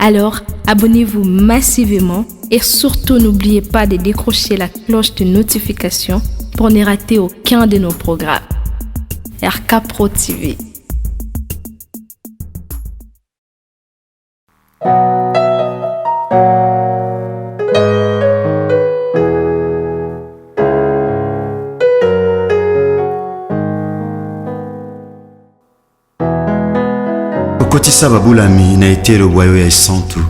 Alors, abonnez-vous massivement et surtout n'oubliez pas de décrocher la cloche de notification pour ne rater aucun de nos programmes. RK Pro TV. Okotisa babulami na etelo bwayo ya esantu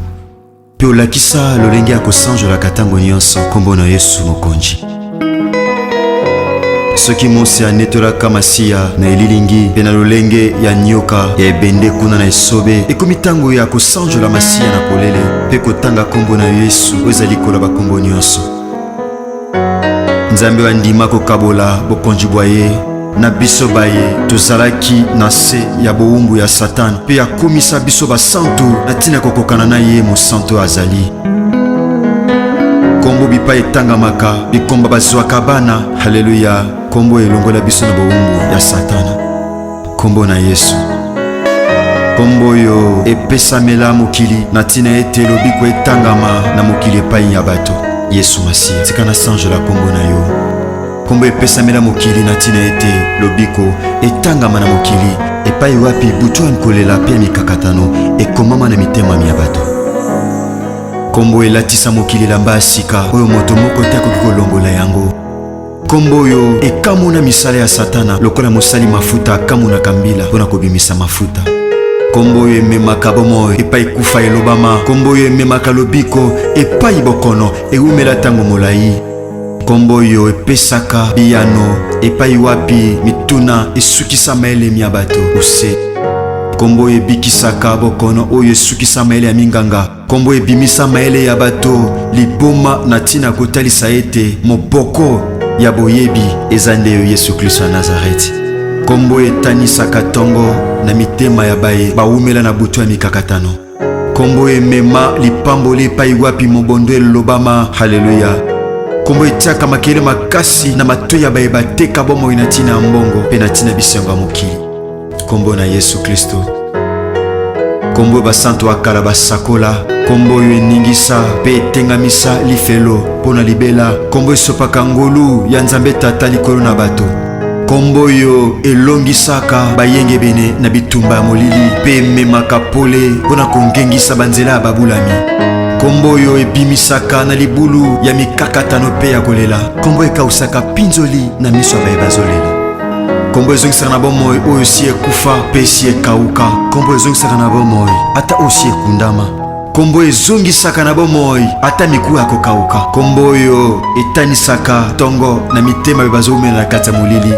pe olakisa lolenge ya kosanjola tango nyonso kombo na Yesu mokonzi. Soki mosi anetolaka masiya na elilingi pe na lolenge ya nyoka ya ebende kuna na esobe ekomi tango ya kosanjola masiya na polele pe kotanga kombo na Yesu oyo ezali likolo bakombo nyonso. Nzambe andima kokabola bokonzi bwa ye na biso baye tozalaki na se ya bowumbu ya Satan pe akomisa biso basantu na ntina kokokana na ye mosantu azali. Kombo bipa etangamaka bikomba bazwaka bana. Haleluya. Kombo elongola biso na bowumbu ya Satana. Kombo na Yesu. Kombo yo epesamela mokili na ntina ete lobiko etangama na mokili epai ya bato. Yesu Masiya tika na sanjola kombo na yo. Kombo epesamela mokili na ntina ete lobiko etangama na mokili epai wapi butu nkolela pe mikakatano ekomama na mitema ya bato. Kombo elatisa mokili lamba asika oyo moto moko te akoki kolongola yango. Kombo yo ekamuna misala ya Satana lokola mosali mafuta akamuna kambila mpona kobimisa mafuta. Kombo yo ememaka bomoi epai kufa elobama. Kombo yo ememaka lobiko epai bokono ewumela tango molai. Kombo yo epesaka biyano epai wapi mituna esukisa maele ya bato use. Kombo ebikisaka bokono oyo esukisa maele ya minganga. Kombo ebimisa maele ya bato liboma na ntina kotalisa ete moboko ya boyebi eza nde yo Yesu Kristo ya Nazareti. Kombo etanisaka tongo na mitema ya baye bawumela na butu ya mikakatano. Kombo emema lipamboli epai wapi mobondo elobama. Haleluya. Kombo etiaka makele makasi na matoyi ya baye bateka bomoi na ntina ya mbongo pe na ntina bisengo ya mokili. Kombo na Yesu Kristo. Kombo basantu akala basakola. Kombo yo eningisa pe etengamisa lifelo mpona libela. Kombo esopaka ngolu ya Nzambe Tata likolo na bato. Kombo yo elongisaka bayenge bene na bitumba ya molili pe ememaka pole mpona kongengisa banzela ya babulami. Kombo yo ebimisaka na libulu ya mikakatano pe ya kolela. Kombo ekausaka pinzoli na miso ya baye bazolela. Kombo ezongisaka na bomoi oyo si ekufa pe si ekauka. Kombo ezongisaka na bomoi ata osi ekundama. Kombo ezongisaka na bomoi ata miku ya kokauka. Kombo oyo etanisaka tongo na mitema be bazomela na kati ya molili.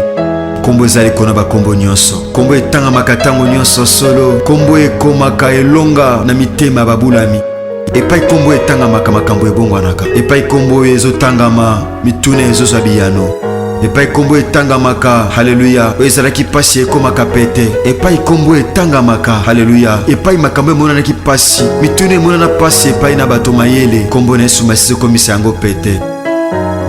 Kombo ezali kona bakombo nyonso. Kombo etangamaka tango nyonso solo. Kombo ekomaka elonga na mitema ya babulami. Epai kombo etangamaka makambo ebongwanaka. Epai kombo ezotangama mituna ezozwa biyano. Epai kombo etangamaka. Haleluya. Ezalaki pasi ekomaka pete. Epai kombo etangamaka. Haleluya. Epai makambo emonanaki pasi mituna emonana pasi epai na bato mayele. Kombo na Yesu Masiya ekomisa yango pete.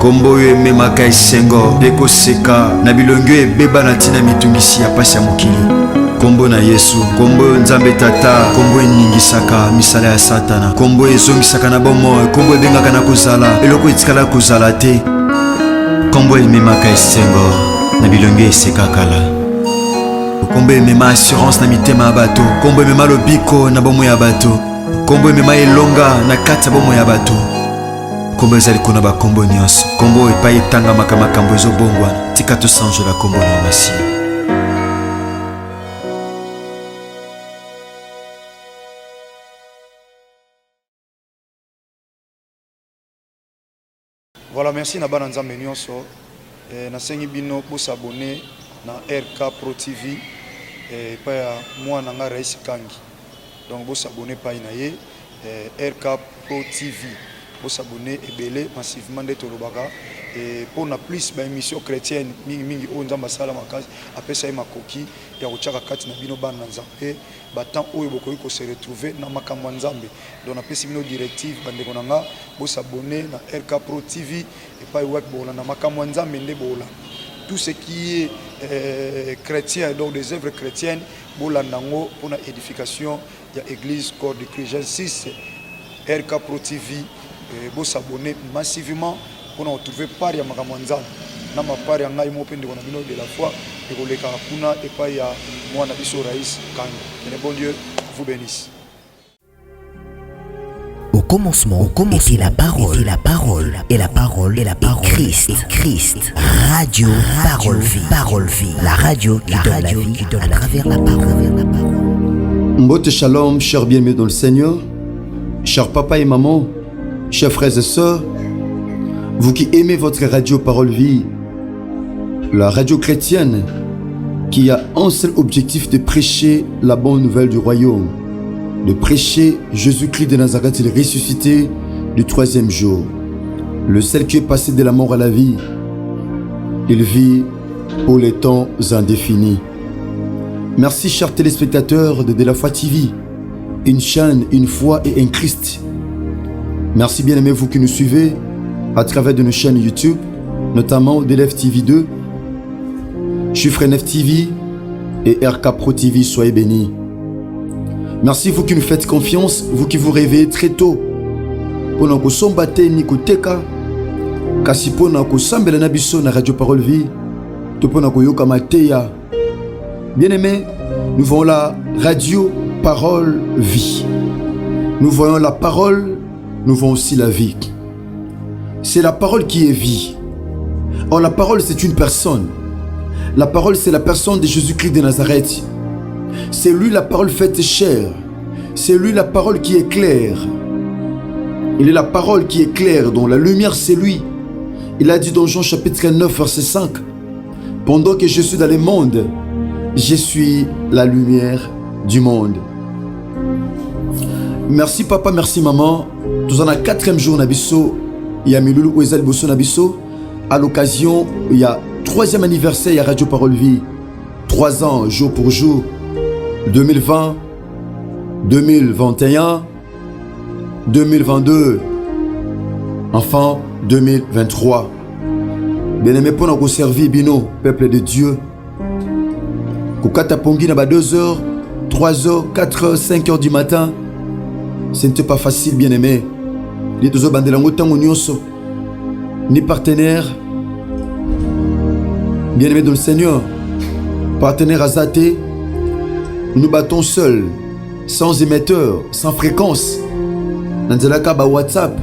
Kombo oyo ememaka esengo pe koseka na bilongo ebeba na ntina mitungisi ya pasi ya mokili. Kombo na Yesu. Kombo Nzambe Tata. Kombo eningisaka misala ya Satana. Kombo ezongisaka na bomoi. Kombo ebengaka na kozala eloko etikala kozala te. Kombo ememaka esengo na bilongo eseka kala. Kombo emema assurance na mitema ya bato. Kombo emema lobiko na bomoi ya bato. Kombo emema elonga na kati ya bomoi ya bato. Kombo ezali kona bakombo nyonso. Kombo epai etangamaka makambo ezobongwana. Tika tosanjola kombo na Masiya. Voilà, merci na bana Nzambe nyonso. Nasengi bino pour s'abonner na RK Pro TV pa ya moi na nga Rais Kangi. Donc vous s'abonner pa na ye RK Pro TV. Vous s'abonner ebele massivement de tolobaka et pour na plus ba émission chrétienne mingi o Nzamba sala makazi apesa ye makoki ya kochaka kati na bino bana Nzambe batant oyo bokoki ko se retrouver na makambo Nzambe. Donc na pesi bino directive bande konanga vous s'abonner na RK Pro TV et pa web bola na makambo Nzambe nde bola. Tout ce qui est chrétiens, donc des œuvres chrétiennes, pour la édification de l'église Corps de Christ. J'insiste, RK Pro TV, vous s'abonner massivement pour nous retrouver par ya Makamanzan. Na mapari anga imo pende kona bino de la foi et koleka kuna et pas ya mwana biso Raïs Kangi. Que le bon Dieu vous bénisse. Au commencement était la parole, et la parole est Christ. Radio Parole Vie, la radio qui donne la vie à travers la parole. Mbote shalom, chers bien-aimés dans le Seigneur, chers papa et maman, chers frères et sœurs, vous qui aimez votre radio Parole Vie, la radio chrétienne qui a un seul objectif de prêcher la bonne nouvelle du royaume, de prêcher Jésus-Christ de Nazareth, le ressuscité du troisième jour, le seul qui est passé de la mort à la vie. Il vit pour les temps indéfinis. Merci chers téléspectateurs de la Foi TV, une chaîne, une foi et un Christ. Merci bien aimés vous qui nous suivez à travers de nos chaînes YouTube, notamment DLF TV 2, Chiffre 9 TV et RK Pro TV, soyez bénis. Merci vous qui nous faites confiance, vous qui vous réveillez très tôt. Pour nous combattre Nikoteka, kasi pour nous sambela na biso na Radio Parole Vie, to pour nous yoka mateya. Bien-aimés, nous voyons la Radio Parole Vie. Nous voyons la parole, nous voyons aussi la vie. C'est la parole qui est vie. Or la parole c'est une personne. La parole c'est la personne de Jésus-Christ de Nazareth. C'est lui la parole faite chair. C'est lui la parole qui est claire. Il est la parole qui est claire, dont la lumière c'est lui. Il a dit dans Jean chapitre 9 verset 5, pendant que je suis dans le monde, je suis la lumière du monde. Merci papa, merci maman. Nous sommes dans le 4e jour Nabiso. Il y a Milulu Ouezal Bosso Nabiso. À l'occasion, il y a 3e anniversaire à Radio Parole Vie. 3 ans, jour pour jour. 2020, 2021, 2022, enfin 2023. Bien-aimé, pour nous servir, Bino, peuple de Dieu. Koukata Pongi n'a pas 2h, 3h, 4h, 5h du matin. Ce n'était pas facile, bien-aimé. Les deux autres bandelango tango nyonso. Ni partenaire. Bien-aimé dans le Seigneur. Partenaire Azaté. Nous nous battons seuls, sans émetteur, sans fréquence. Nanzelaka ba WhatsApp.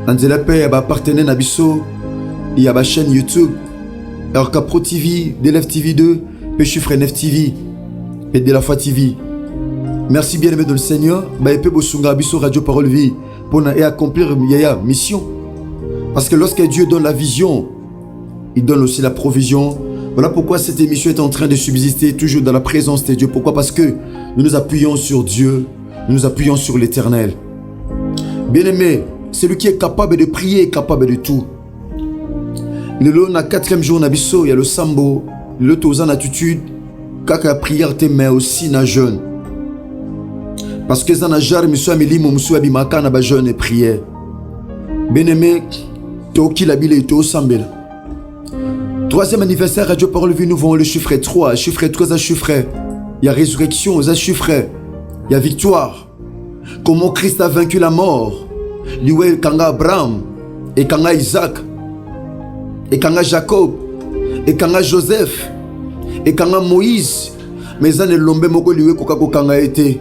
Nanzelaka ba partenaire Nabiso. Il y a ma chaîne YouTube. RK Pro TV, DLF TV 2, Chiffre 9 TV et de la Foi TV. Merci bien-aimé dans le Seigneur. Ba epé bosunga Abiso Radio Parole Vie pour accomplir la mission. Parce que lorsque Dieu donne la vision, il donne aussi la provision. Voilà pourquoi cette émission est en train de subsister toujours dans la présence de Dieu. Pourquoi? Parce que nous nous appuyons sur Dieu, nous nous appuyons sur l'Éternel. Bien-aimé, celui qui est capable de prier est capable de tout. Le 4e jour Nabiso, il y a le sambo, le tozan attitude, kaka prière te mais aussi na jeûne. Parce que ça n'a jamais mis sur Amélie, mon monsieur Abimaka na ba jeûne et prière. Bien-aimé, toki la bile et to sambel. 3e anniversaire Radio Parole Vie, nous voyons le chiffre 3. Chiffre 3, ça chiffre. Il y a résurrection, ça chiffre. Il y a victoire. Comment Christ a vaincu la mort. Liwe Kanga Abraham, et Kanga Isaac, et Kanga Jacob, et Kanga Joseph, et Kanga Moïse. Mais ça ne l'ombe moko liwe kokako Kanga été.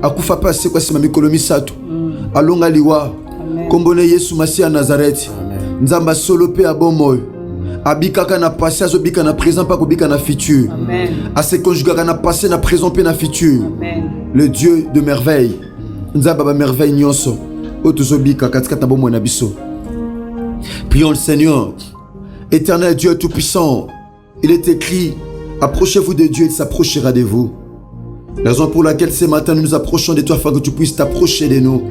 Akufa pa se kwa sima mikolo misato. Alonga liwa. Kombone Yesu Masia Nazareth. Nzamba solo pe abomoy. Abikaka na passé, azobika na présent, pas kobika na futur. A se conjugaka na passé, na présent, pe na futur. Le Dieu de merveille. Nzamba ba merveille nyonso. Otozobika katikata bomo na biso. Prions le Seigneur. Éternel Dieu tout-puissant. Il est écrit, approchez-vous de Dieu, il s'approchera de vous. La raison pour laquelle ce matin nous nous approchons de toi afin que tu puisses t'approcher de nous.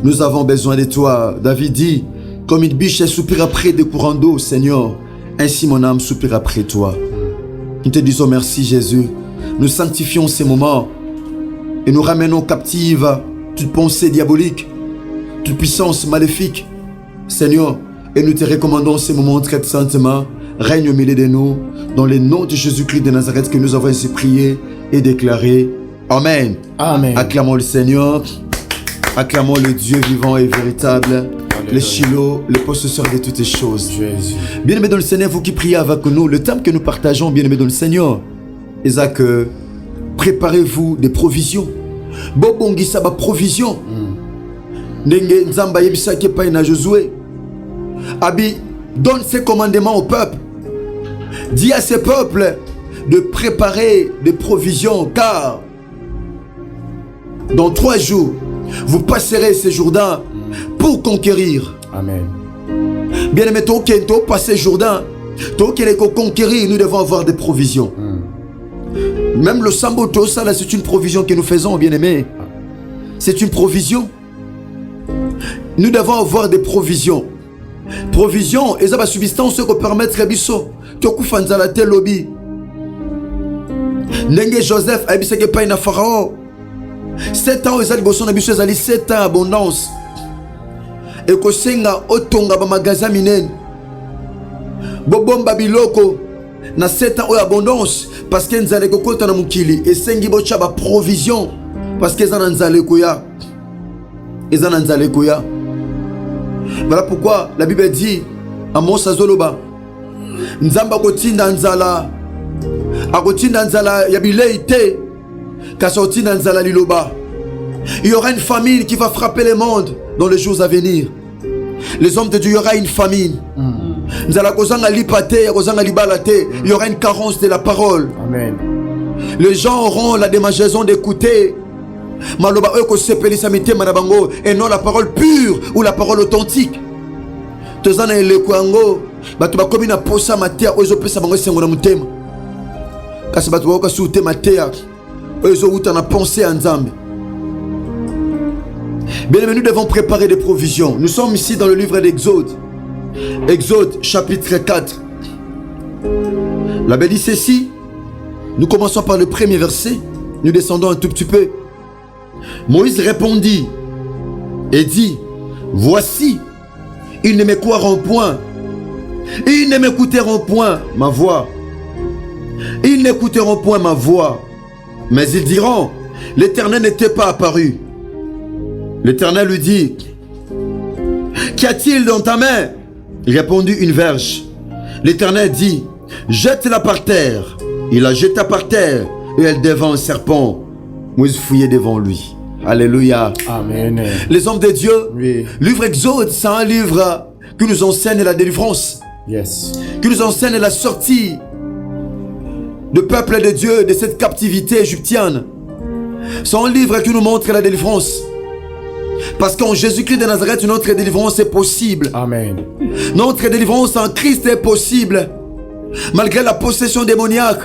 Nous avons besoin de toi. David dit, comme une biche elle soupire après des courants d'eau, Seigneur, ainsi mon âme soupire après toi. Nous te disons merci Jésus. Nous sanctifions ces moments et nous ramenons captive toute pensée diabolique, toute puissance maléfique, Seigneur, et nous te recommandons ces moments très saintement règne au milieu de nous. Dans le nom de Jésus-Christ de Nazareth que nous avons ainsi prié et déclaré. Amen. Amen. Acclamons le Seigneur. Acclamons le Dieu vivant et véritable. Alléluia. Le Shiloh, le possesseur de toutes les choses. Jésus. Bien-aimés dans le Seigneur, vous qui priez avec nous, le temps que nous partageons, bien-aimés dans le Seigneur, Isaac, préparez-vous des provisions. Bobongisa ba provision. Ndenge Nzamba yebisa ke pa na Josué. Abi, donne ses commandements au peuple. Dis à ce peuple de préparer des provisions, car dans 3 jours, vous passerez ce Jourdain pour conquérir. Amen. Bien aimé, toi qui passer Jourdain, toi qui est conquérir, nous devons avoir des provisions. Même le samboto, ça là, c'est une provision que nous faisons, bien aimé. C'est une provision. Nous devons avoir des provisions. Provision, et ça va substance que permettre biso. Toku fanzala te lobby. Nenge Joseph a dit que pas na Pharaon. 7 ans, ils ont besoin de 7 ans abondance. Et que senga otonga ba magasin minen. Bobomba biloko na 7 ans abondance parce que nzale ko kota na mukili et sengi bocha ba provision parce que ezana nzale koya. Ezana nzale koya. Voilà pourquoi la Bible dit Amos azoloba Nzamba kotinda nzala akotinda nzala ya bilei te kasotinda nzala liloba. Il y aura une famine qui va frapper le monde dans les jours à venir. Les hommes de Dieu, il y aura une famine. Nzala kozanga lipate kozanga libalate. Il y aura une carence de la parole. Amen. Les gens auront la démangeaison d'écouter maloba eko sepelisa mitema na bango et non la parole pure ou la parole authentique. Tozana eleko yango bato bakomi na posa matea ozo pesa bango sengo na mutema. Kasi bato bakoka sute matea ozo uta na pensée à Nzambe. Bien aimé, nous devons préparer des provisions. Nous sommes ici dans le livre d'Exode. Exode chapitre 4. La Bible dit ceci. Nous commençons par le premier verset. Nous descendons un tout petit peu. Moïse répondit et dit, voici, ils ne m'écouteront point. Ils ne m'écouteront point ma voix. Ils n'écouteront point ma voix. Mais ils diront, l'Éternel n'était pas apparu. L'Éternel lui dit, qu'y a-t-il dans ta main? Il répondit, une verge. L'Éternel dit, jette-la par terre. Il la jeta par terre et elle devint un serpent. Moïse fouillait devant lui. Alléluia. Amen. Les hommes de Dieu, Oui. livre Exode, c'est un livre qui nous enseigne la délivrance, Yes. qui nous enseigne la sortie du peuple de Dieu de cette captivité égyptienne. C'est un livre qui nous montre la délivrance. Parce qu'en Jésus-Christ de Nazareth, notre délivrance est possible. Amen. Notre délivrance en Christ est possible. Malgré la possession démoniaque,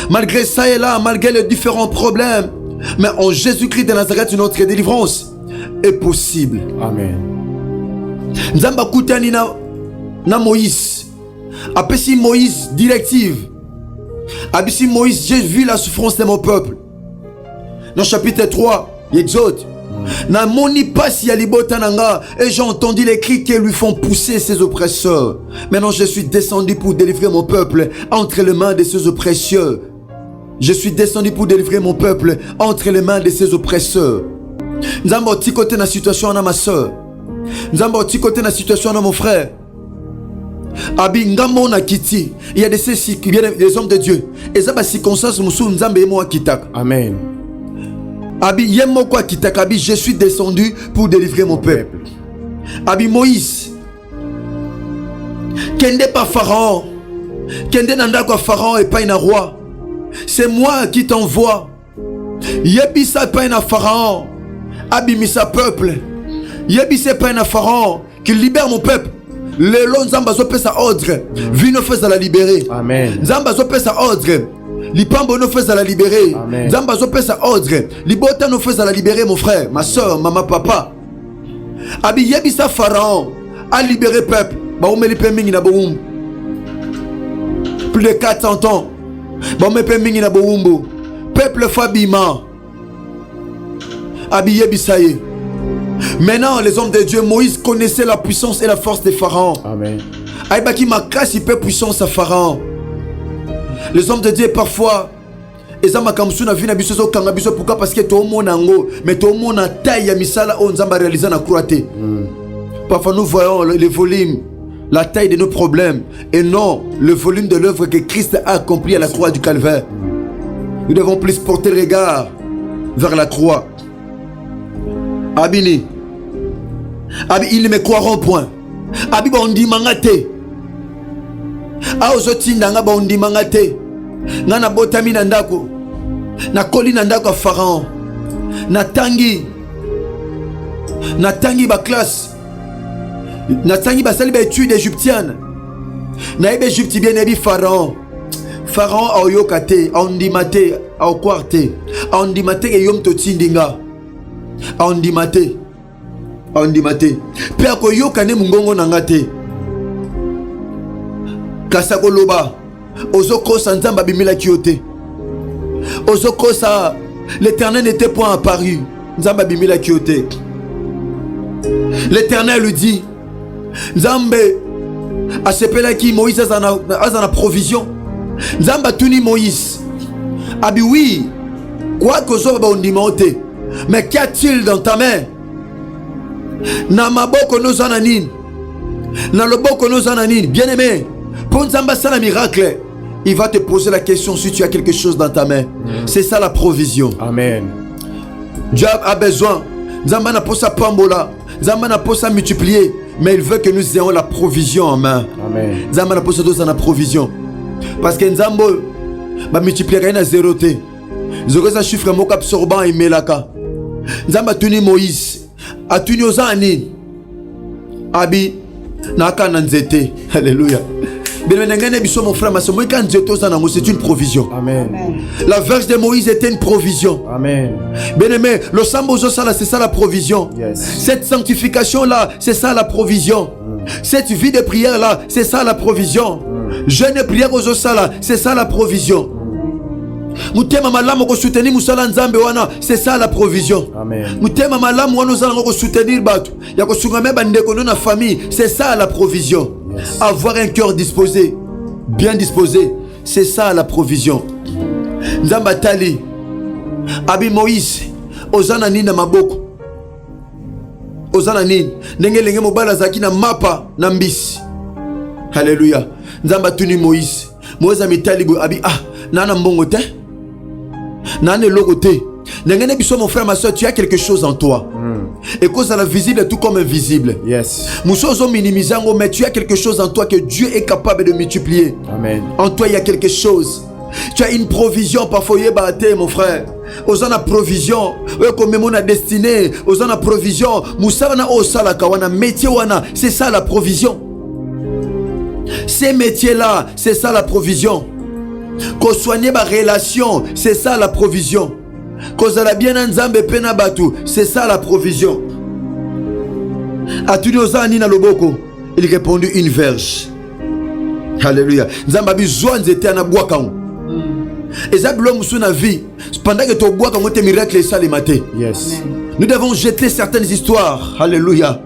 malgré ça et là, malgré les différents problèmes, mais en Jésus-Christ de Nazareth, notre délivrance est possible. Amen. Nzamba kutani na Moïse. Apesi Moïse directive. Abisi Moïse, j'ai vu la souffrance de mon peuple. Dans le chapitre 3, Exode. Na moni pasi ya libota nanga et j'ai entendu les cris qui lui font pousser ses oppresseurs. Maintenant je suis descendu pour délivrer mon peuple entre les mains de ses oppresseurs. Je suis descendu pour délivrer mon peuple entre les mains de ses oppresseurs. Nzamba oti côté na situation na ma soeur. Nzamba oti côté na situation na mon frère. Abi ngambo na kiti. Il y a des hommes de Dieu. Et ça ba circonstance musu nzamba emo akitak. Amen. Abi yemo kwa kitaka. Abi je suis descendu pour délivrer mon peuple. Abi Moïse. Kende pas Pharaon. Kende nanda kwa Pharaon et pas un roi. C'est moi qui t'envoie. Yebisa pas un Pharaon. Abimisa peuple. Yebisa pas un Pharaon qui libère mon peuple. Le long Nzamba zo pesa ordre. Vino fais à la libérer. Amen. Nzamba zo pesa ordre. Lipambo no fais à la libérer. Amen. Nzamba zo pesa ordre. Libota no fais à la libérer mon frère, ma soeur, maman, papa. Abi yebisa Pharaon a libéré peuple. Ba umeli pe mingi na boumbu. Plus de 400 ans. Ba umeli pe mingi na boumbu. Peuple Fabima. Abi yebisa ye. Maintenant, les hommes de Dieu, Moïse connaissait la puissance et la force des pharaons. Amen. Aïbaki makasi peu puissance à Pharaon. Les hommes de Dieu parfois eza makamsu na vie na biso zo kanga biso pourquoi parce que to mona ngo mais to mona taille ya misala on nzamba réaliser na croix te. Parfois nous voyons les volumes, la taille de nos problèmes et non le volume de l'œuvre que Christ a accompli à la croix du Calvaire. Nous devons plus porter le regard vers la croix. Abini, ils ne me croiront point. Abi bondi mangate. A ozotinda nga bondi mangate. Nga na botami na ndako. Na koli na ndako Pharaon. Na tangi ba classe. Na tangi ba sali ba étude égyptienne. Na ebe Égypte bien ebi Pharaon. Pharaon a oyokate, a ondimate, a okwarte. A ondimate ke yom to tindinga. A ondimate. Pe akoyokane mungongo nangate. Kasako loba. Ozokosa nzamba bimila kiote. Ozokosa l'Éternel n'était point apparu. Nzamba bimila kiote. L'Éternel lui dit Nzambe asepela ki Moïse azana provision. Nzamba tuni Moïse. Abi oui. Quoi que zo ba ondimote. Mais qu'y a-t-il dans ta main? Na maboko no zananin. Na loboko no zananin. Bien aimé. Pour Nzamba ça la miracle. Il va te poser la question si tu as quelque chose dans ta main. C'est ça la provision. Amen. Dieu a besoin. Nzamba n'a pas sa pambola. Nzamba n'a pas sa multiplier. Mais il veut que nous ayons la provision en main. Amen. Nzamba n'a pas sa provision. Parce que Nzambo va multiplier à zéro T. Zéro un chiffre mot absorbant et melaka. Nzamba tuni Moïse. A tuni ozani. Abi naka nanzete. Alléluia. Mon frère, c'est une provision. Amen. La verge de Moïse était une provision. Amen. Bien-aimé, le sambozo sala, c'est ça la provision. Yes. Cette sanctification-là, c'est ça la provision. Cette vie de prière-là, c'est ça la provision. Jeûne et prière aux sala, c'est ça la provision. Mutema malamu ko soutenir musala nzambe wana, c'est ça la provision. Amen. Mutema malamu wana uzala ko soutenir batu ya ko sungame bandeko na famille, c'est ça la provision. Yes. Avoir un cœur disposé, bien disposé, c'est ça la provision. Nzamba tali abi Moïse ozana nini na maboko. Ozana nini ndenge mobala zaki na mapa na mbisi. Alléluia. Nzamba tuni Moïse. Moïse amitali abi nana mbongo te. Nana logo te. Ndenge biso mon frère ma soeur, tu as quelque chose en toi. Et cause à la visible tout comme invisible. Yes. Moussozo minimisant mais tu as quelque chose en toi que Dieu est capable de multiplier. Amen. En toi il y a quelque chose. Tu as une provision parfois mon frère. Ozana provision, comme mon destinée, ozana provision, musana osala kawana métier wana, c'est ça la provision. Ces métiers-là, c'est ça la provision. Qu'on soigne ma relation, c'est ça la provision. Qu'on a bien nzambe pena batu, c'est ça la provision. Atuni na loboko, il répondit une verge. Alléluia. Nzamba bizwa nzete na bwaka. Et ça blom sous na vie. Pendant que tu bois quand tes miracles ça les maté. Yes. Nous devons jeter certaines histoires. Alléluia.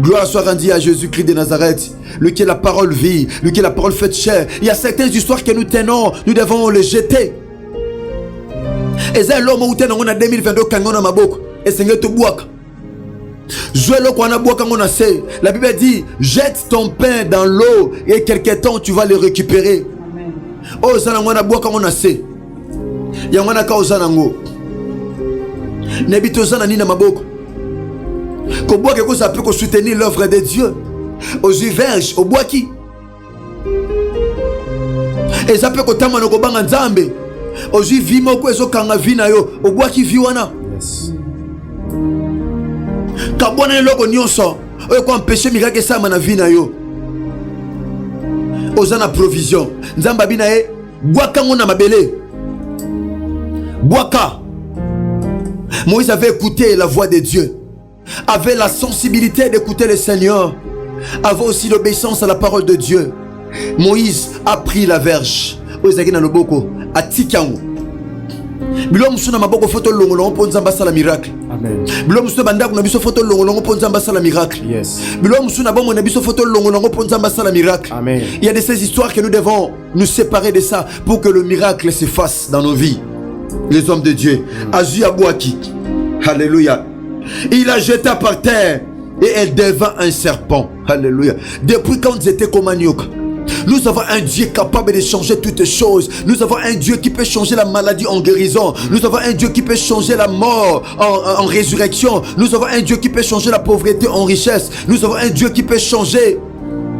Gloire soit rendue à Jésus-Christ de Nazareth, lui qui est la parole vie, lui qui est la parole faite chair. Il y a certaines histoires que nous tenons, nous devons les jeter. Et ça l'homme où on a 2022 quand on a ma boucle et c'est que tu bois. Jouer le qu'on a bois quand on a c'est. La Bible dit jette ton pain dans l'eau et quelque temps tu vas le récupérer. Oh ça on a bois quand on a c'est. Yamana ka ozanango. Nebito zana ni na maboko. Qu'on boit quelque chose ça peut soutenir l'œuvre de Dieu. Aux verges, au bois qui. Et ça peut que tama no kobanga nzambe. Aux vimo ko ezo kanga vina yo, au bois qui viwana. Yes. Kabona loko nyonso, o ko empêcher miracle ça na vina yo. Ozana provision. Nzamba bina e bois kango na mabele. Boaka. Moïse avait écouté la voix de Dieu, avait la sensibilité d'écouter le Seigneur, avait aussi l'obéissance à la parole de Dieu. Moïse a pris la verge. Bilo musuna maboko photo longolongo po nzamba sala miracle. Amen. Bilo musuna bandako na biso photo longolongo po nzamba sala miracle. Yes. Bilo musuna bomo na biso photo longolongo po nzamba sala miracle. Amen. Il y a de ces histoires que nous devons nous séparer de ça pour que le miracle se fasse dans nos vies. Les hommes de Dieu. Azu Abouaki. Alléluia. Il a jeté par terre et elle devint un serpent. Alléluia. Depuis quand ils étaient comme Agnoka. Nous avons un Dieu capable de changer toutes choses. Nous avons un Dieu qui peut changer la maladie en guérison. Nous avons un Dieu qui peut changer la mort en résurrection. Nous avons un Dieu qui peut changer la pauvreté en richesse. Nous avons un Dieu qui peut changer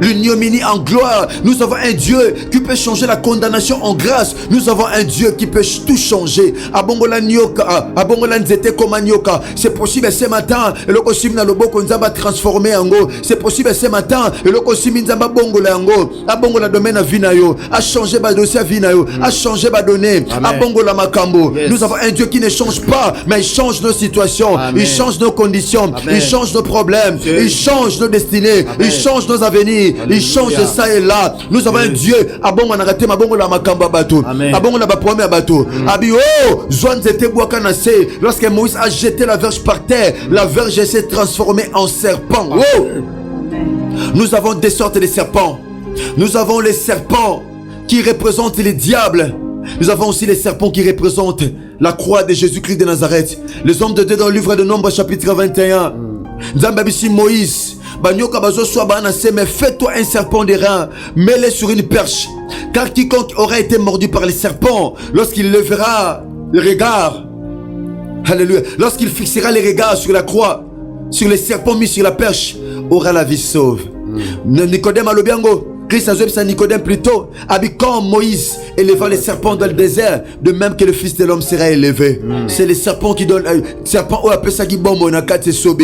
l'ignominie en gloire. Nous avons un Dieu qui peut changer la condamnation en grâce. Nous avons un Dieu qui peut tout changer. Abongola nyoka, abongola nzete koma nyoka. C'est possible ce matin. Et le kosim na loboko nzamba transformer ango. C'est possible ce matin. Et le kosim nzamba bongola ango. Abongola domaine vina yo. A changer ba dossier vina yo. A changer ba donner. Abongola makambo. Yes. Nous avons un Dieu qui ne change pas, mais il change nos situations. Amen. Il change nos conditions. Amen. Il change nos problèmes. Yes. Il change nos destinées. Amen. Il change nos avenirs. Il change de ça et là. Nous avons un Dieu. Abongo na raté mabongo la makamba bateau. Abongo na ba premier bateau. Abi oh, Zoan zete boaka na se. Lorsque Moïse a jeté la verge par terre, la verge s'est transformée en serpent. Oh! Nous avons des sortes de serpents. Nous avons les serpents qui représentent les diables. Nous avons aussi les serpents qui représentent la croix de Jésus-Christ de Nazareth. Les hommes de Dieu dans le livre de Nombres chapitre 21. Nzambabisi Moïse. Banyoka bazo soit banase, mais fais-toi un serpent de rein, mets-le sur une perche. Car quiconque aura été mordu par les serpents, lorsqu'il levera le regard, alléluia, lorsqu'il fixera les regards sur la croix, sur les serpents mis sur la perche, aura la vie sauve. Nicodème Alobiango, Christ a joué ça Nicodème plutôt, habitant Moïse élevant les serpents dans le désert, de même que le Fils de l'homme sera élevé. C'est les serpents qui donnent, serpent ou appelle ça qui bombe na kate sobe.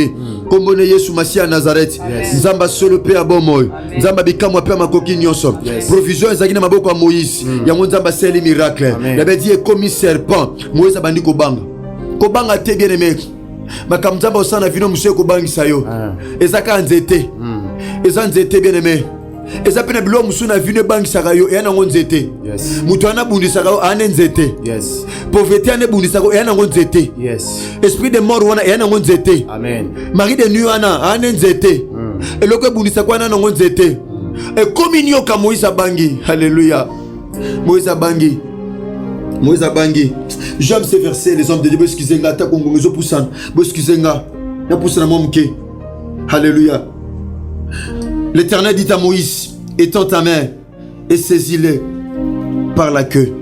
Comme on est Yesu Masia à Nazareth, Nzamba solo pe abomo, Nzamba bikamo pe makoki nyonso. Provision ezaki na maboko ya Moïse, yango Nzamba seli miracle. Il avait dit comme serpent, Moïse abandi ko banga. Ko banga te bien aimé. Makam Nzamba osana vino monsieur ko bangisa yo. Ezaka nzete. Ezaka nzete bien aimé. Eza pena bilo musuna vine banki sakayo yana ngonzete. Yes. Mutu ana bundi sakayo ane nzete. Yes. Pauvreté ane bundi sakayo yana ngonzete. Yes. Esprit de mort wana yana ngonzete. Amen. Mari de nuit ana ane nzete. Eloko bundi sakayo ana ngonzete. E communion ka Moïse bangi. Alléluia. Moïse bangi. Moïse bangi. J'aime ces versets, les hommes de Dieu, excusez-nga, ta kongongezo poussane. Excusez-nga. Ya poussana momke. Alléluia. L'Éternel dit à Moïse, étends ta main et saisis-le par la queue.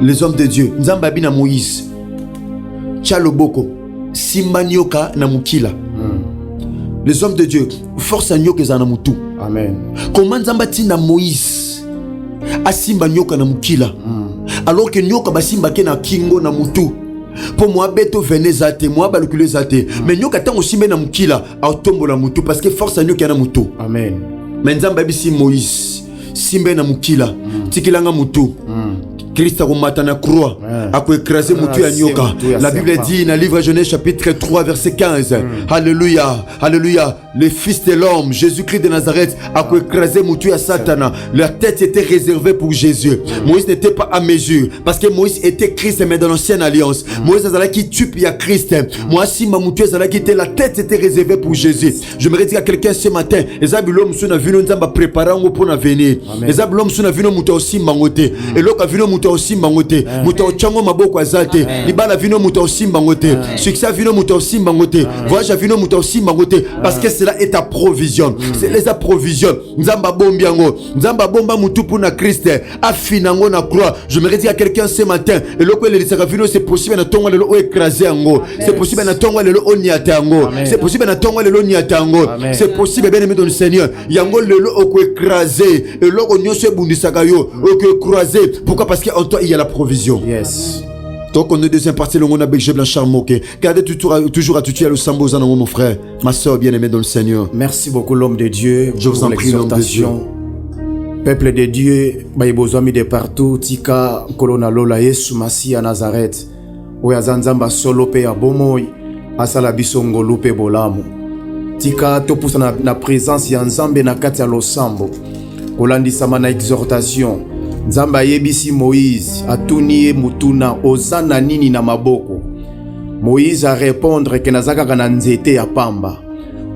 Les hommes de Dieu, Nzambabi na Moïse, Tchaloboko, Simanyoka na Mukila. Les hommes de Dieu, force à nyoka za na mutu. Amen. Comment Nzambati na Moïse, Asimba nyoka na Mukila, alors que nyoka basimba ke na kingo na mutu. Pour moi, beto venezate, moi balukule zate. Mais nyoka tango simbe na mukila, autombo la mutu parce que force à nyoka na mutu. Amen. Mais Nzamba bisi Moïse, simbe na mukila, tikilanga mutu. Christ a remonté na croix, a écrasé mutu ya nyoka. La Bible dit dans le livre de Genèse chapitre 3 verset 15. Alléluia, alléluia. Le Fils de l'homme, Jésus-Christ de Nazareth, a écrasé mutu ya Satana. La tête était réservée pour Jésus. Moïse n'était pas à mesure parce que Moïse était Christ mais dans l'ancienne alliance. Moïse a qui tue ya Christ. Moi si ma mutu a qui était la tête était réservée pour Jésus. Je me dire à quelqu'un ce matin, Ezabilom suna vino nzamba préparer ngo pour venir. Ezabilom suna vino mutu aussi mangote. Et loka vino mutu aussi mangote. Mutu chango maboko azate. Libala vino mutu aussi mangote. Succès vino mutu aussi mangote. Voyage vino mutu aussi mangote parce que cela est ta provision. C'est les provisions. Nzamba bombiango. Nzamba bomba mutu pour na Christ. Afinango na croix. Je me dis à quelqu'un ce matin. Et loko le lisaka vino c'est possible na tongo lelo écrasé ango. C'est possible na tongo lelo oniata ango. C'est possible na tongo lelo niata ango. C'est possible bien aimé dans le Seigneur. Yango lelo oko écrasé. Et loko nyonso bundisaka yo oko croisé. Pourquoi? Parce qu'en toi il y a la provision. Yes. Donc on est deuxième partie, le monde a Belge Blanchard Moké. Gardez toujours à tuer le Samboza, mon frère, ma soeur bien-aimée dans le Seigneur. Merci beaucoup l'homme de Dieu. Je vous en prie, l'homme de Dieu. Peuple de Dieu, baïbozami de partout, tika kolona lola Yesu Masi à Nazareth. Oya zanzamba solo pe abomoy, asala bisongo lupe bolamu. Tika topusa na présence ya nzambe na kati ya losambo. Kolandi sama na exhortation. Nzambe ayebisi Moïse atuni ye mutuna ozana nini na maboko. Moïse a répondre que nazaka na nzete ya pamba.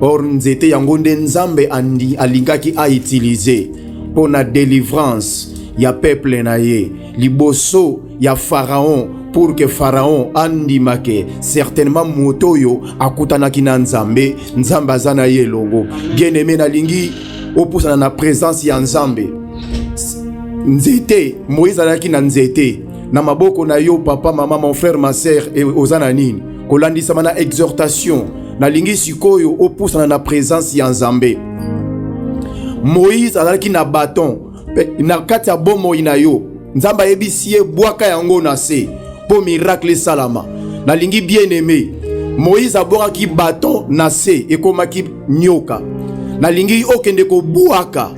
Or nzete yango nde Nzambe andi alingaki a utiliser pour na délivrance ya peuple na ye liboso ya Pharaon, pour que Pharaon andimake certainement motoyo akutanaki na Nzambe, Nzambe azana ye longo. Bien aimé na lingi opusana na présence ya Nzambe. Nzete Moïse alaki na nzete na maboko na yo papa mama mon frère ma sœur et ozana nini kolandisa mana exhortation na lingi sikoyo opusana na présence ya Nzambe. Moïse alaki na bâton na kati ya bomo ina yo Nzamba yebisi ye bwaka yango na se po miracle salama. Na lingi bien aimé Moïse abwaki bâton na se ekomaki nyoka. Na lingi okende ko bwaka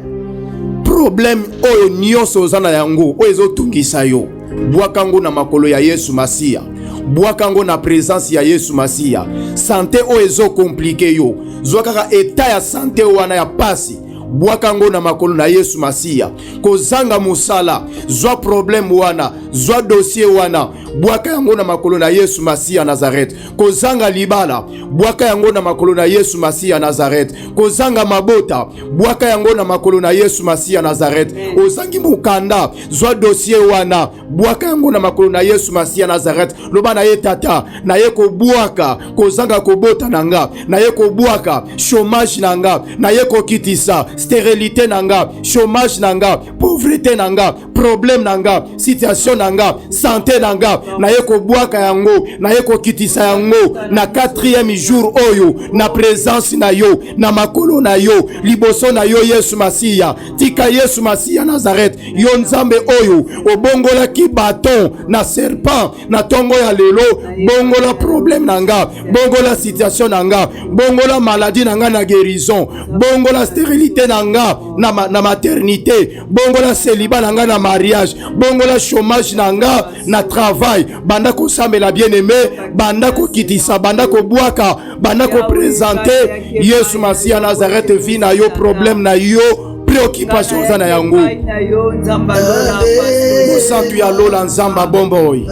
problème oyo nyonso ozana yango oyo ezotungisa yo bwaka ngo na makolo ya Yesu Masia, bwaka ngo na présence ya Yesu Masia. Santé oyo ezo compliqué yo zwaka état ya santé wana ya pasi bwaka ngo na makolo na Yesu Masia. Kozanga musala zwa problème wana zwa dossier wana bwaka yango na makolo na Yesu Masia Nazareth. Kozanga libala bwaka yango na makolo na Yesu Masia Nazareth. Kozanga mabota bwaka yango na makolo na Yesu Masia Nazareth. Ozangi mukanda zwa dossier wana bwaka yango na makolo na Yesu Masia Nazareth. Loba na ye tata na ye ko bwaka kozanga kobota nanga na ye ko bwaka chômage nanga na ye ko kitisa stérilité nanga chômage nanga pauvreté nanga problème nanga situation nanga santé nanga na ye ko bwaka yango na ye ko kitisa yango na 4e jour oyo na présence na yo na makolo na yo liboso na yo Yesu Masia. Tika Yesu Masia Nazareth yo Nzambe oyo obongola ki bâton na serpent na tongo ya lelo bongola problème nanga bongola situation nanga bongola maladie nanga na guérison bongola stérilité nanga na maternité bongola célibat nanga na mariage bongola chômage nanga na travail banda ko sambela bien aimé banda ko kitisa banda ko bwaka banda ko présenter Yesu Masia Nazareth vie na yo problème na yo préoccupation zana yango Santu ya lola Nzamba bomboy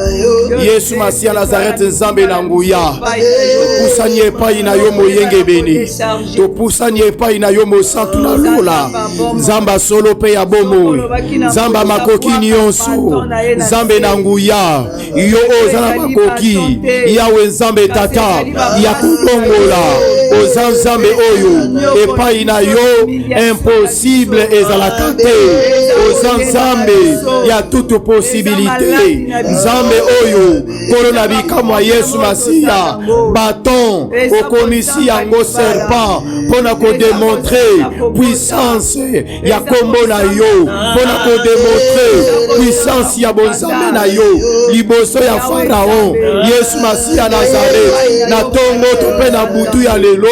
Yesu Masia Nazareth Nzambe na nguya pusanye pai na yo moyenge beni to pusanye pai na yo mo santu na lola Nzamba solo pe ya bomboy Nzamba makoki nyonso Nzambe na nguya yo ozana makoki yawe Nzambe tata ya kubongola oza Nzambe oyo epai na yo impossible ezalaka te oza Nzambe ya toute possibilité Nzambe oyo kolona bikamwa Yesu Masia bâton okomisi yango serpent pona ko démontrer puissance ya kombo na yo pona ko démontrer puissance ya bonzambe na yo liboso ya Pharaon Yesu Masia Nazareth na tongo tope na butu ya lelo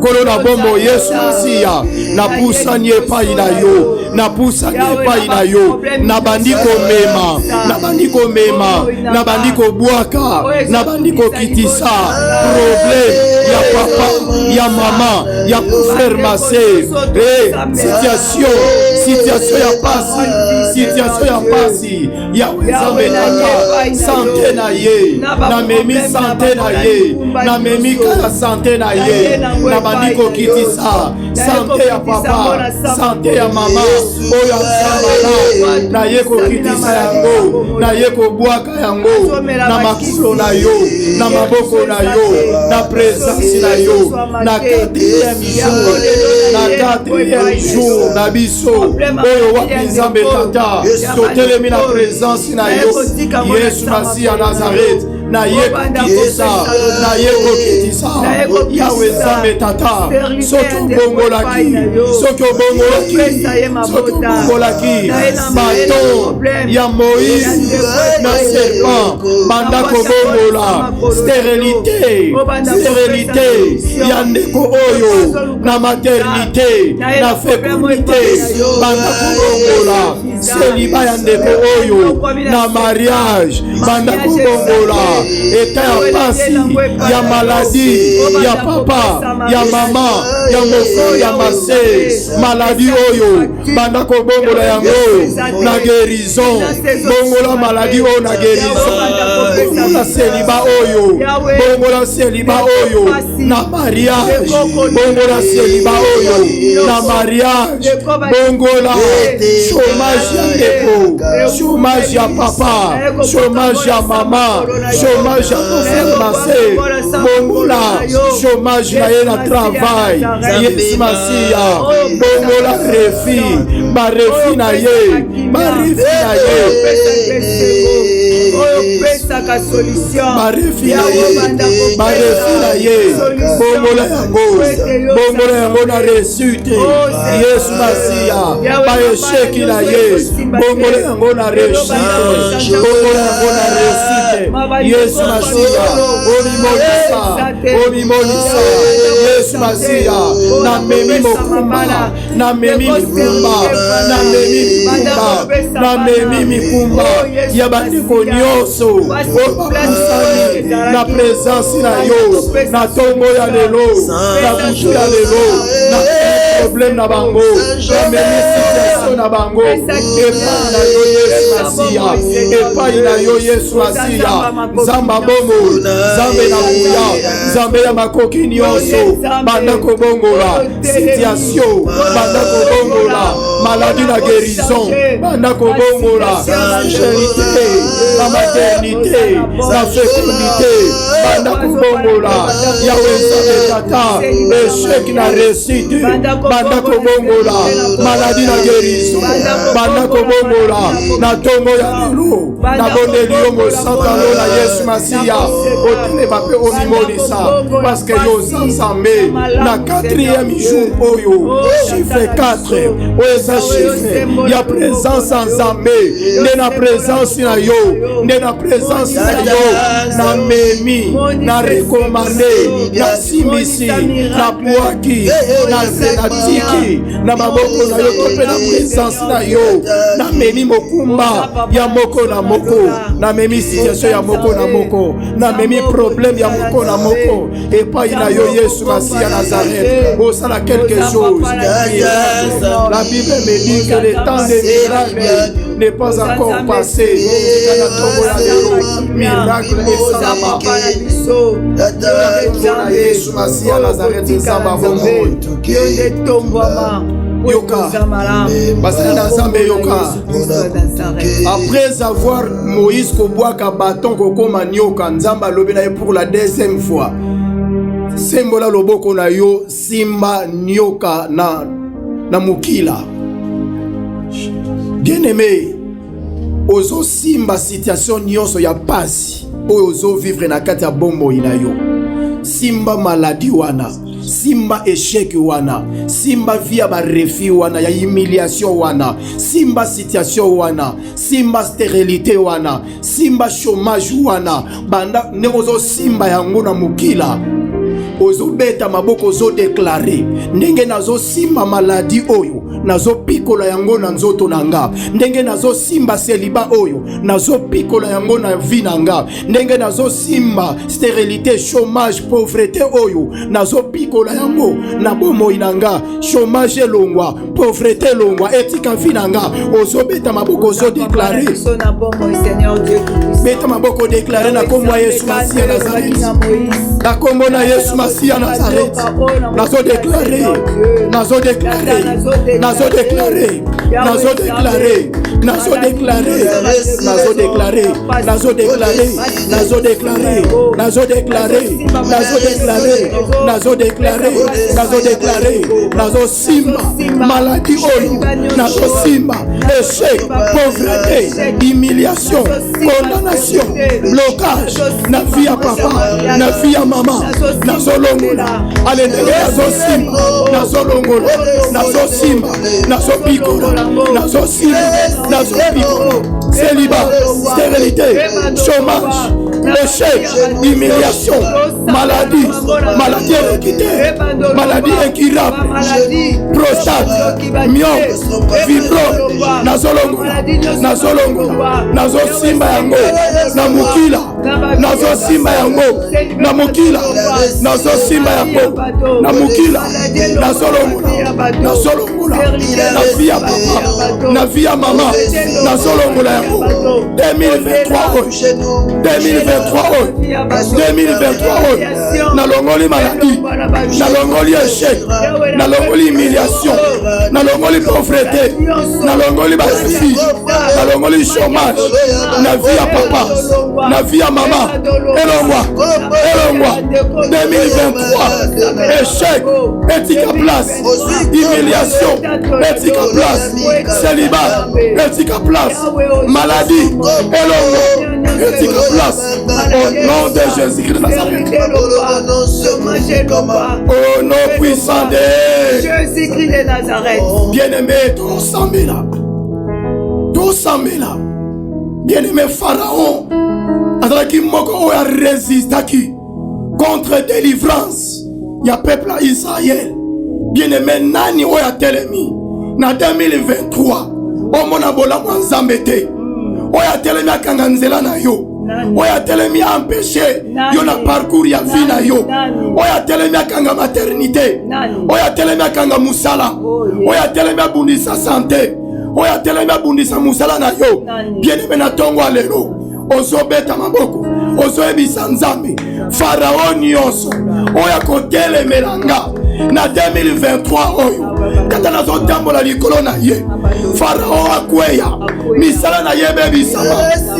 kolona bombo Yesu Masia na pusanye pai na yo na pusanye pai na yo na bandiko mema na bandiko mema na bandiko bwaka na bandiko kitisa problème ya papa ya mama ya frère ma sœur situation ya pasi ya Nzambe tata santé na ye na memi santé na ye na memi kala santé na ye na bandiko kitisa santé ya papa santé ya mama oyo Nzamba na ye ko kitisa yango na ye ko bwaka yango na makolo na yo na maboko na yo na présence na yo na 4e jour na biso oyo wapi Nzambe tata totelemi na présence na yo Yesu Masia Nazareth na ye kokitisa na ye kokitisa yawe Nzambe tata soki obongolaki baton ya Moïse na serpent banda kobongola stérilité ya ndeko oyo na maternité na fécondité banda kobongola célibat ya ndeko oyo na mariage banda kobongola eta ya pasi ya maladi ya papa ya mama ya mofu ya mase maladi oyo banda kobongola yango na guérison bongola maladi oyo na guérison bongola seliba oyo bongola seliba oyo na mariage bongola seliba oyo na mariage bongola chômage ya depo chômage ya papa chômage ya mama chômage ya confirmation bongola chômage na ye na travail Yesu Masiya bongola refi barefi na ye barefi na ye barefi na ye bongola yango na réussite Yesu Masiya ba échec na ye bongola yango na réussite bongola yango na réussite Yesu Masiya omimonisa Yesu Masiya na memi mokumba na memi mikumba na memi mikumba na memi mikumba ya bandeko nyonso oyo bakusani na présence na yo na ntongo ya lelo na butu ya lelo na problème na bango na memi situation na bango epai na yo Yesu Masiya epai na yo Yesu Masiya nzamba bomo nzambe na nguya nzambe ya makoki nyonso banda kobongola situation banda kobongola maladie na guérison banda kobongola charité na maternité na fécondité banda kobongola yawe nzambe tata échec na réussite banda kobongola maladie na guérison banda kobongola na ntongo ya lelo na bondeli yo mosantalo na Yesu Masiya otelema mpe omimonisa parce que yo nzambe na 4e jour oyo chiffre 4 oyo eza chiffre ya présence ya nzambe nde na présence na yo nde na présence na yo na memi na rekomande na simisi na bwaki na tiki na maboko na yo to mpe na présence na yo na memi mokumba ya moko na moko na memi situation ya moko na moko na memi problème ya moko na moko epai na yo Yesu Masiya Nazareth osala quelque chose. La Bible me dit que le temps des miracles n'est pas encore passé. Miracle et salama. Yesu Masiya Nazareth nzamba bomoi. Yoka basala nzambe yoka après avoir Moïse kobwaka bâton kokoma nyoka nzamba lobi na ye pour la 2e fois sembola loboko na yo simba nyoka na mukila. Bien-aimé ozo simba situation nyonso ya pasi oyo ozo vivre na kati ya bomoi na yo simba maladie wana simba échec wana simba via ba refi wana ya humiliation wana simba situation wana simba stérilité wana simba chômage wana banda nekozo simba yango na mukila ozo beta maboko ozo déclarer ndenge nazo simba maladie oyo nazo pikola yango na nzoto nanga ndenge nazo simba celibat oyo nazo pikola yango na vie nanga ndenge nazo simba stérilité chômage pauvreté oyo nazo pikola yango na bomoi nanga chômage elongwa pauvreté elongwa etika vie nanga ozo beta maboko ozo déclarer beta maboko déclarer na kombo Yesu Masiya Nazareth na kombo na Yesu Masiya Nazareth nazo déclarer nazo déclarer nazo déclarer nazo déclarer nazo déclarer nazo déclarer nazo déclarer nazo déclarer nazo déclarer nazo déclarer nazo déclarer nazo déclarer nazo simba maladie oyo nazo simba échec pauvreté humiliation condamnation blocage na vie ya papa na vie ya mama nazo longola ale ndenge nazo simba nazo longola nazo simba nazo pikola nazo simba nazo pikola célibat stérilité chômage échec humiliation maladie équité maladie incurable, prostate, myome, fibro, nazolongola, nazosimba yango, na mukila, nazosimba yango, na mukila, nazosimba yango, na mukila, nazolongola, na via papa, na via mama, nazolongola yango, 2023 nalongoli maladie, nalongoli échec, nalongoli humiliation, nalongoli pauvreté, nalongoli basi, nalongoli chômage, na vie à papa, na vie à maman, elongwa, 2023, échec, etika place, humiliation, etika place, célibat, etika place, maladie, elongwa, etika place, au nom de Jésus-Christ de Nazareth. Au nom puissant de Jésus-Christ de Nazareth. Bien-aimé, tous s'en là. Bien-aimé Pharaon, azalaki moko oya résistaki contre délivrance ya peuple à Israël. Bien-aimé nani oya telemi na 2023 omona bolamu nzambe te. Oya telemi akanga nzela na yo. Oya telemi empêché yo na parcours ya vie na yo. Oya telemi akanga maternité. Oya telemi akanga musala. Oya telemi abundisa santé. Oya telemi abundisa musala na yo. Bien-aimé na tongo alelo. Ozobeta maboko. Ozoebisa nzambe. Pharaon nyonso. Oya kotelemelanga na 2023 oyo. Kata nazotambola likolo na ye. Pharaon akweya. Misala na ye bebisama.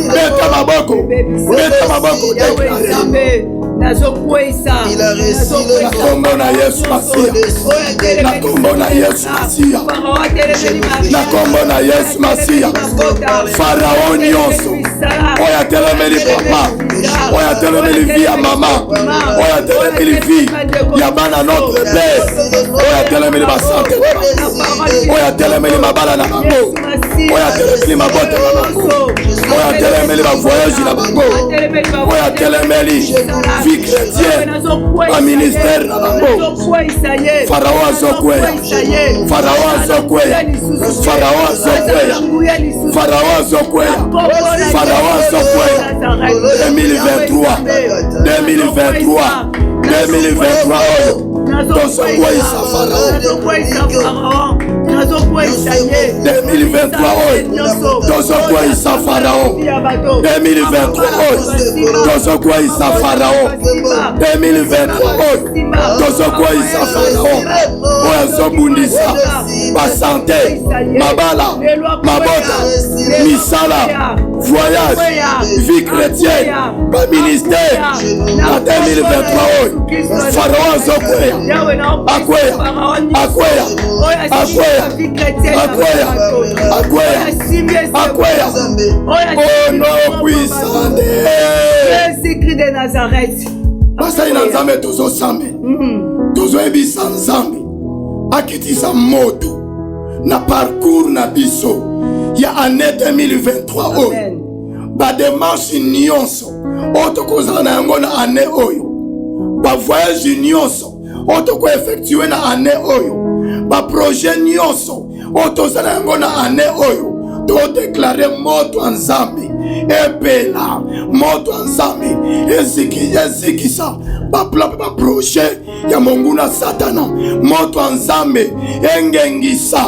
Beta maboko. Beta maboko. Il a réussi na kombo na Yesu Masia. Na kombo na Yesu Masia. Na kombo na Yesu Masia. Pharaon nyonso. Oya telemeli papa. Oya telemeli vie ya mama. Oya telemeli vie ya bana notre père. Oya telemeli basante. Oya telemeli mabala na bango. Oya telemeli mabota na bango. Oya telemeli ba voyage na bango. Oya telemeli vie chrétienne, un ministère na bango. Pharaon azokweya. Pharaon azokweya. Pharaon azokweya. Pharaon azokweya. Pharaon azokweya. 2023 oyo tozokweyisa Pharaon. 2023 oyo tozokweyisa Pharaon. 2023 oyo tozokweyisa Pharaon. 2023 oyo tozokweyisa Pharaon. Oyo azobundisa basante, mabala, mabota, misala, voyage, vie chrétienne, ba ministère. Na 2023 oyo Pharaon azokweya. Akweya. Oh non, puissant Jésus-Christ de Nazareth. Basali na nzambe tozosambe. Tozoyebisa nzambe akitisa moto na parcours na biso ya année 2023 oyo. Ba démarche nyonso oyo tokozala na yango na année oyo. Ba voyage nyonso oyo tokoeffectue na année oyo. Ba projet nyonso oyo tozala yango na année oyo. Todeklare moto nzambe epela moto nzambe ezikisa ba projet ya monguna satana. Moto nzambe engengisa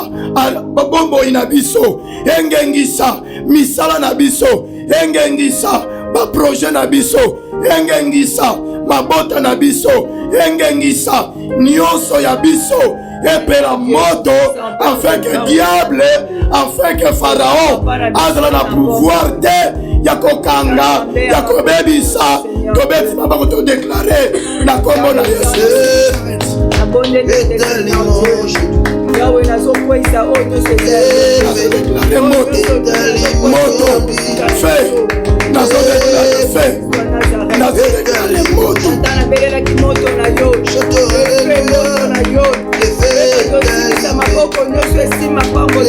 babombo ina biso, engengisa misala na biso, engengisa ba projet na biso, engengisa mabota na biso, engengisa nyonso ya biso. Epela moto afin que diable, afin que Pharaon azala na pouvoir te ya kokanga, ya kobebisa, tobeti mabako to déclarer na kombo na Yesu. Yahweh nazokweyisa oyo déclarer moto fait, nazodeklare fait, nazodeklare moto. Nabelelaki moto na yo, moto na yo, tosikisa maboko nyonso esima pango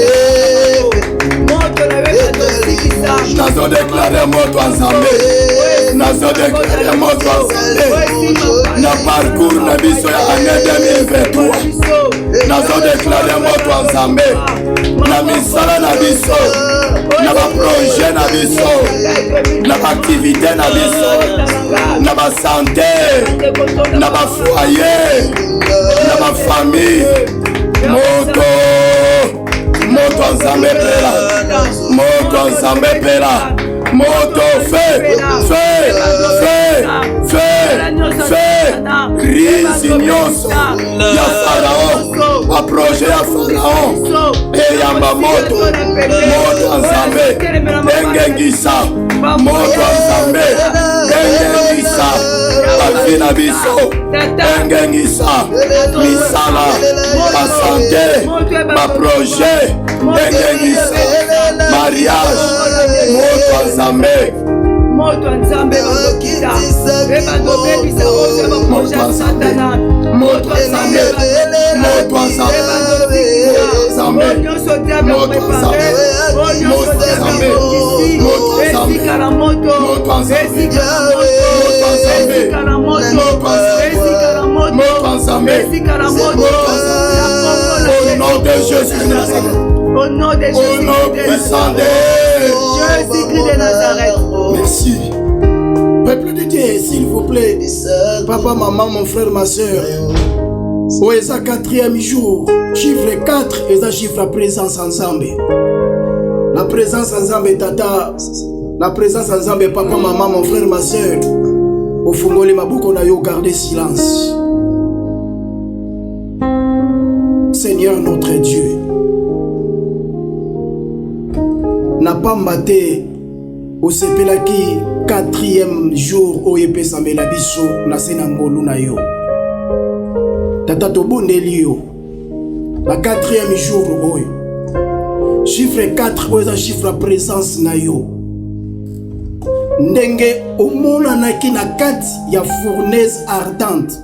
moto na yo tosikisa. Nazodeklare moto nzambe, nazodeklare moto nzambe, na parcours na biso ya année 2023 nazo déclarer moto nzambe na misala na biso na ba projet na biso na ba activité na biso na ba santé na ba foyer na ba famille moto nzambe pela moto nzambe pela moto fait crise nyonso ya Pharaon a projet ya Pharaon eyamba moto nzambe engengisa moto nzambe engengisa bavi na biso engengisa misala basante baprojet engengisa mariage moto nzambe moto nzambe bakokita ebando bebisa ose baproja satana moto nzambe moto nzambe nyonso diable prepare nyonso diable esika la moto esika la moto au nom de Jésus de Nazareth, au nom de Jésus de Nazareth. Merci. Peuple de Dieu, s'il vous plaît, papa, maman, mon frère, ma soeur, au ESA 4e jour, chiffre 4, ESA chiffre la présence ensemble. La présence ensemble, tata, la présence ensemble, papa, maman, mon frère, ma soeur, au Fungoli Mabouko na yo, gardez silence. Seigneur notre Dieu, n'a pas maté au sepelaki 4e jour au yepesame la biso na senangolu na yo. Tata to bondeli yo. La 4e jour oyo. Chiffre 4 oyo chiffre la présence na yo. Ndenge omona naki na kati ya fournaise ardente.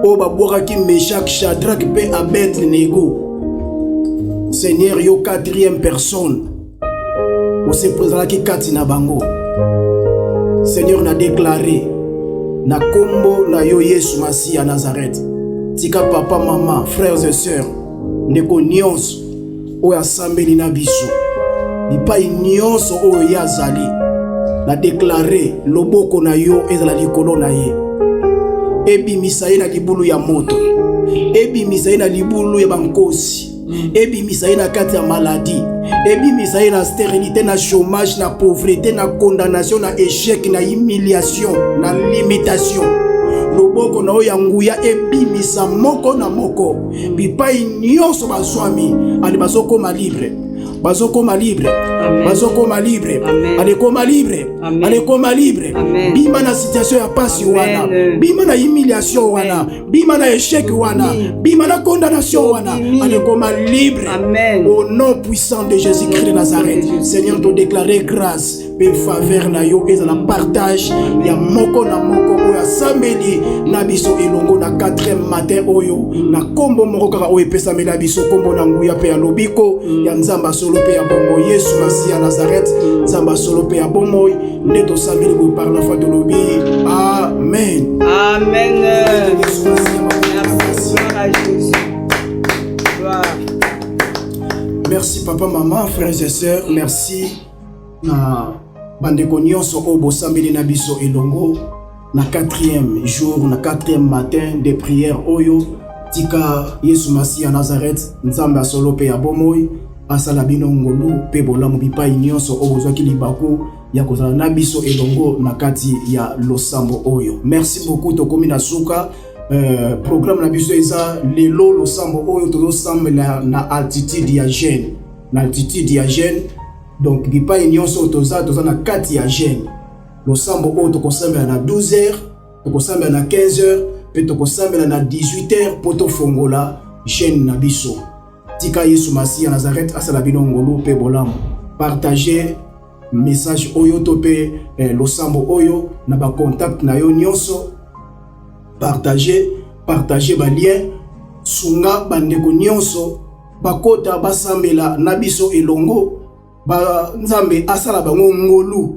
O babwaki Meshach, Shadrach pe Abednego. Seigneur yo 4e personne. On se posera qui kati na bango. Seigneur n'a déclaré na kombo na yo Yesu Masi à Nazareth. Tika papa, maman, frères et sœurs, ndeko nyonso o asambeli na biso. Bipai nyonso o yazali. Na déclaré loboko na yo ezala likolo na ye. Ebi misaye na libulu ya moto. Ebi misaye na libulu ya bankosi. Ebi misaye na kati ya maladie. Ebi misaye na stérilité, na chômage, na pauvreté, na condamnation, na échec, na humiliation, na limitation. Loboko na oya nguya ebi misa moko na moko. Bipai nyonso bazwami ali bazokoma libre. Bazokoma libre. Bazokoma libre. Alekoma libre. Alekoma libre. Bima na situation ya pasi wana. Bima na humiliation wana. Bima na échec wana. Bima na condamnation wana. Alekoma libre. Au nom puissant de Jésus-Christ de Nazareth. Seigneur, te déclarer grâce et faveur na yo et la partage ya moko na moko oya sambeli na biso elongo na 4e matin oyo na kombo moko kaka oyo pesa mela biso kombo na nguya pe ya lobiko ya nzamba solo pe ya bombo Yesu Masi ya Nazareth nzamba solo pe ya bombo neto sambeli ko par la foi de lobi. Amen. Amen. Merci à Jésus. Merci papa, maman, frères et sœurs, merci na bandeko nyonso o bosambeli na biso elongo na 4e jour, na 4e matin de prière oyo tika Yesu Masi ya Nazareth nzambe asolo pe ya bomoi asala bino ngolu pe bolamu bipai nyonso o bozwaki libaku ya kozala na biso elongo na kati ya losambo oyo. Merci beaucoup tokomi na suka programme na biso eza lelo losambo oyo tozosambela na altitude ya Gênes, na altitude ya Gênes. Donc bipai nyonso toza na kati ya Gênes. Losambo oyo tokosambela na 12h, tokosambela na 15h, pe tokosambela na 18h poto fongola Gênes na biso. Tika Yesu Masi ya Nazareth asala bino ngolu pe bolamu. Partager message oyo to pe losambo oyo na ba contact na yo nyonso. Partager ba lien sunga bandeko nyonso bakota basambela na biso elongo ba nzambe asala bango ngolu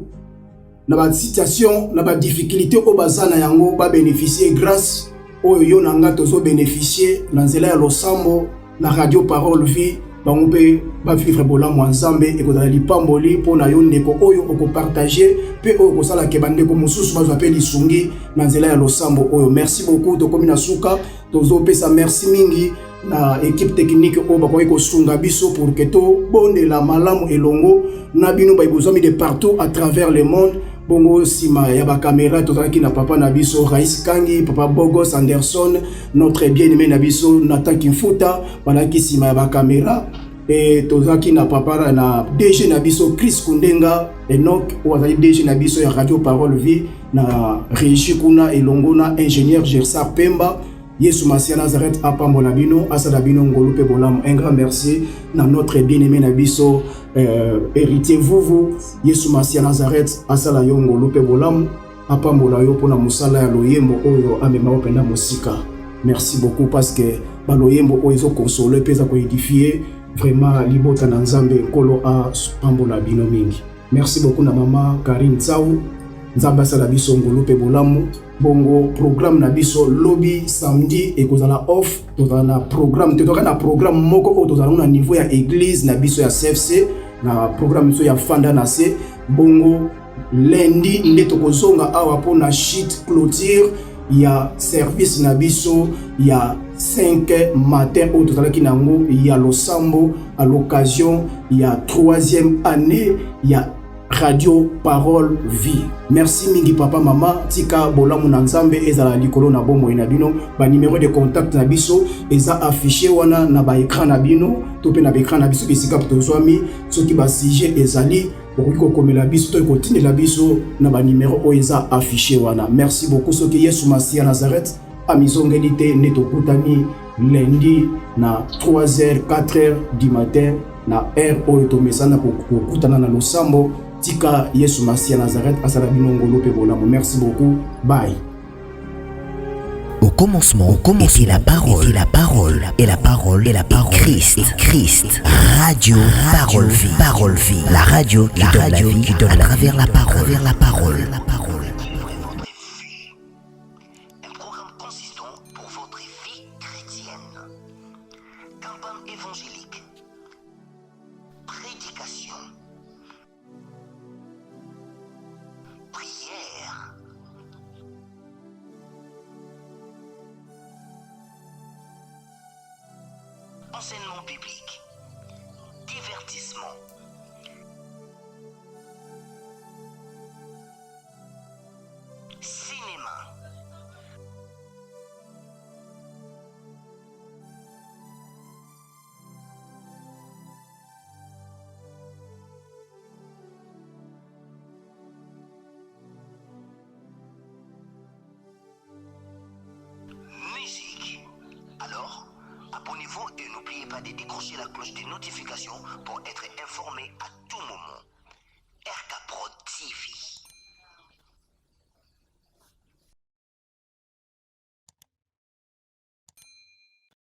na ba situation na ba difficulté o bazana yango ba bénéficier grâce oyo yo nanga tozo bénéficier na nzela ya losambo na radio Parole Vie bango pe ba vivre bolamu nzambe e ko dala lipamboli pona yo ndeko oyo oko partager pe oyo ko sala ke bande ko mususu bazwa pe lisungi na nzela ya losambo oyo. Merci beaucoup to komi na suka tozo pesa merci mingi na équipe technique oyo bakoki kosunga biso pour que to bondela malamu elongo na bino baibozami de partout à travers le monde. Bongo sima ya ba caméra tozalaki na papa na biso Rais Kangi, papa Bogos Anderson, notre bien-aimé na biso Nathan Kimfuta, balaki sima ya ba caméra et tozalaki na papa na DG na biso Chris Kundenga Enoch wazali DG na biso ya Radio Parole Vie na Régie kuna elongo na ingénieur Gersar Pemba. Yesu Masia Nazareth apambola bino asala bino ngolu pe bolamu. Un grand merci na notre bien-aimé na biso héritier vuvu Yesu Masia Nazareth asala yo ngolu pe bolamu apambola yo pona musala ya loyembo oyo amema openda musika. Merci beaucoup parce que ba loyembo oyo zo consoler peza ko édifier vraiment libota na nzambe nkolo a pambola bino mingi. Merci beaucoup na mama Karine Tsau nzambe asala biso ngolu pe bolamu. Bongo programme na biso lobby samedi et kozala off tozala na programme moko o tozala na niveau ya église na biso ya CFC na programme so ya fanda na se. Bongo lundi nde tokozonga awa po na sheet clôture ya service na biso ya 5 matin o tozalaki nango ya losambo à l'occasion ya 3e année ya Radio Parole Vie. Merci mingi papa mama tika bolamu na nzambe ezala likolo na bomo na bino. Ba numéro de contact na biso eza affiché wana na ba écran na bino to pe na ba écran na biso bisika tozwami soki ba sujet ezali okiko komela biso to kotinela biso na ba numéro o eza affiché wana. Merci beaucoup soki Yesu Masia Nazareth amizongeli te neto kutani lundi na 3h 4h du matin na heure oyo to mesana ko kutana na losambo. Tika Yesu Masia Nazareth asala bino ngolo pe bolamu. Merci beaucoup. Bye. Au commencement était la parole, et la parole, Christ. Radio Parole Vie, la radio qui donne la vie à travers la parole. Un programme consistant pour votre vie chrétienne. Campagne évangélique. Prédication. Prière. Enseignement biblique. Divertissement. Cinéma. Musique. Alors, abonnez-vous et n'oubliez pas de décrocher la cloche des notifications pour être informé à tout moment. RK Pro TV.